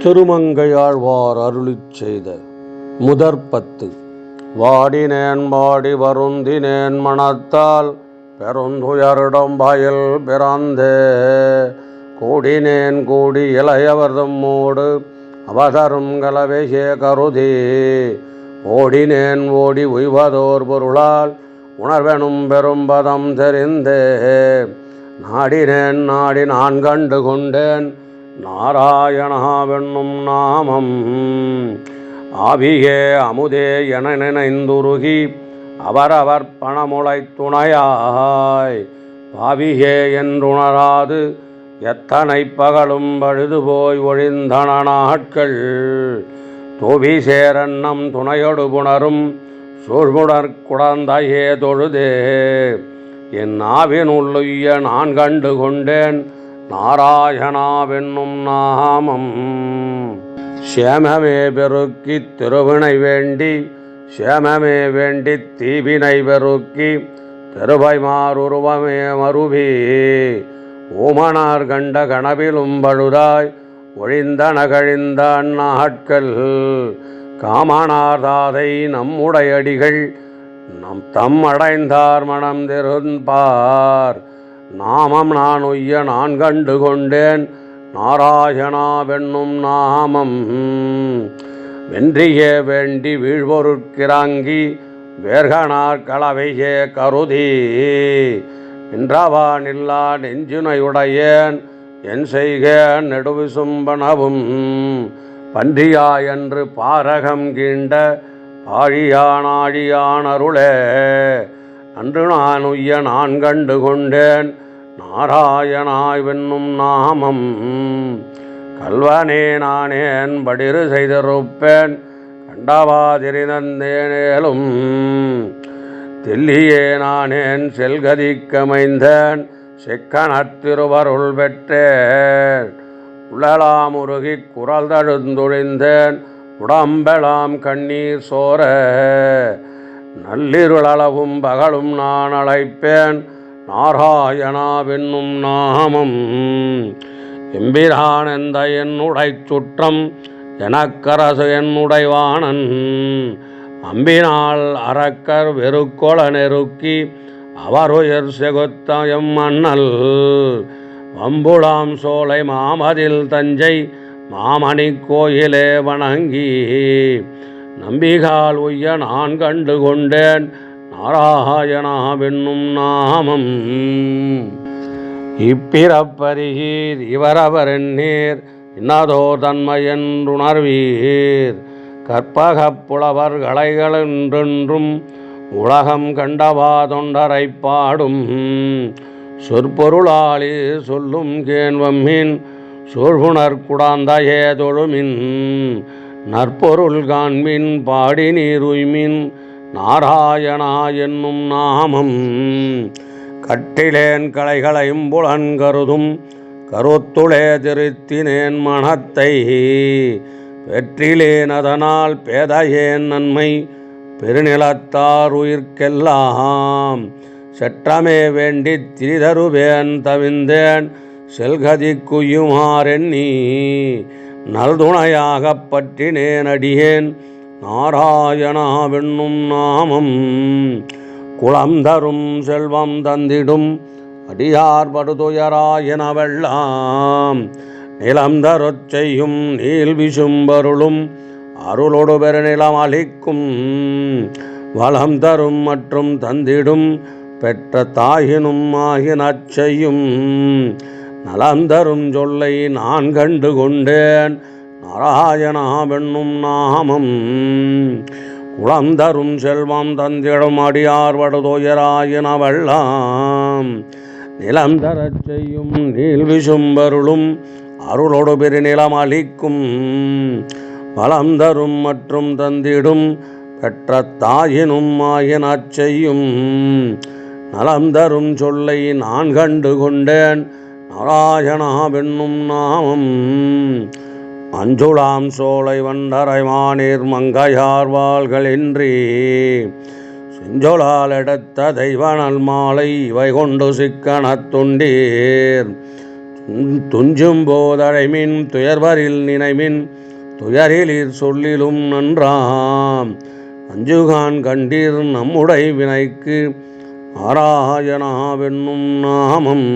திருமங்கையாழ்வார் அருளிச் செய்த முதற்பத்து. வாடினேன் வாடி வருந்தினேன் மனத்தால் பெருந்துயரிடம் பயல் பிறந்தே, கூடினேன் கூடி இளையவர் தம்மோடு அவதரும் கலவைசே கருதி, ஓடினேன் ஓடி உய்வதோர் பொருளால் உணர்வெனும் பெரும்பதம் தெரிந்தே, நாடினேன் நாடி நான் கண்டு கொண்டேன் நாராயணாவென்னும் நாமம். ஆவியே அமுதே என நினைந்துருகி அவரவர் பணமுளை துணையாய், பாவியே என்றுணராது எத்தனை பகலும் பழுது போய் ஒழிந்தன நாட்கள், தோவி சேரன்னம் துணையொடு புணரும் சூழ்முடற் குடந்தையே தொழுதே, என் ஆவினுள்ளுய்ய நான் கண்டு கொண்டேன் நாராயணாவென்னும் நாமம். சேமமே பெருக்கி திருவினை வேண்டி சேமமே வேண்டி தீவினை பெருக்கி திருவை மாறுருவமே மருவி, ஓமனார் கண்ட கனவிலும் பழுதாய் ஒழிந்தன கழிந்த நாட்கள், காமனார் தாதை நம்முடையடிகள் நம் தம் அடைந்தார் மனம் திருப்பார், நாமம் நான் உய்ய நான் கண்டு கொண்டேன் நாராயணாவென்னும் நாமம். வென்றியே வேண்டி வீழ்வொருட்கிறங்கி வேர்கனார் கலவையே கருதி, நின்றவா நில்லா நெஞ்சினையுடையேன் என் செய்கேன் நெடுவிசும்பனவும், பன்றியா என்று பாரகம் கீண்ட பாழியானாழியான் அருளே, அன்று நான் உய்ய நான் கண்டு கொண்டேன் நாராயணாவென்னும் நாமம். கல்வனே நானேன் படிறு செய்திருப்பேன் கண்டவாதிரிந்தேனேலும், தெல்லியே நானேன் செல்கதிக்கமைந்தேன் செக்கனத் திருவருள் பெற்றேன், உளலாம் உருகி குரல் தழுந்தொழிந்தேன் உடம்பெலாம் கண்ணீர் சோர, நள்ளிருளவும் பகலும் நான் அழைப்பேன் நாராயணாவென்னும் நாமம். எம்பிரான் எந்த என்னுடை சுற்றம் எனக்கரசு என்னுடைவானன், அம்பினால் அரக்கர் வெறுக்கொள நெருக்கி அவருயர் செகுத்தயம் மன்னல், வம்புளாம் சோலை மாமதில் தஞ்சை மாமணி கோயிலே வணங்கி, நம்பிகால் உய்ய நான் கண்டு கொண்டேன் நாராயணாவென்னும் நாமம். இப்பிறப்பரிகீர் இவரவர் எண்ணீர் இன்னதோ தன்மை என்றுணர்வீர், கற்பகப் புலவர் கலைகளென்றென்றும் உலகம் கண்டவா தொண்டரை பாடும், சொற்பொருளாளி சொல்லும் கேன்வம்மின் சூழ்குணர் குடாந்தையே தொழுமின், நற்பொருள் காண்மின் பாடி நீர் உய்மின் நாராயணா என்னும் நாமம். கட்டிலேன் கலைகளையும் புலன் கருதும் கருத்துளே திருத்தினேன் மனத்தை, பெற்றிலேன் அதனால் பேதையேன் நன்மை பெருநிலத்தார் உயிர்க்கெல்லாம், செற்றமே வேண்டி திரிதருவேன் தவிந்தேன் செல்கதி குயுமாறெண்ணி, நல்துணையாகப் பற்றினேன் அடியேன் நாராயணாவென்னும் நாமம். குளம் தரும் செல்வம் தந்திடும் அடியார் படுதுயராயனவெல்லாம், நிலம் தருச் செய்யும் நீல் விசும்பருளும் அருளொடு பெருநிலம் அளிக்கும், வளம் தரும் மற்றும் தந்திடும் பெற்ற தாயினும் ஆகினச் செய்யும், நலம் தரும் சொல்லை நான் கண்டு கொண்டேன் நாராயணாவென்னும் நாமம். குளம் தரும் செல்வம் தந்திடும் அடியார் படுதுயராயினவெல்லாம், நிலம் தரச் செய்யும் நீல் விசும்பருளும் அருளொடு பெருநிலம் அளிக்கும், வளம் தரும் மற்றும் தந்திடும் பெற்ற தாயினும் ஆகினச் செய்யும், நலம் தரும் சொல்லை நான் கண்டு கொண்டேன் நாராயணாவென்னும் நாமம். அஞ்சுளாம் சோலை வண்டரை மானீர் மங்கையார் வாள்களின்றி, செஞ்சொலால் எடுத்த தெய்வனல் மாலை இவை கொண்டு சிக்கனத் துண்டீர், துஞ்சும் போதழைமின் துயர்வரில் நினைமின் துயரிலிர் சொல்லிலும் நன்றாம் அஞ்சுகான் கண்டீர் நம்முடை வினைக்கு ஆராயணாவென்னும் நாமம்.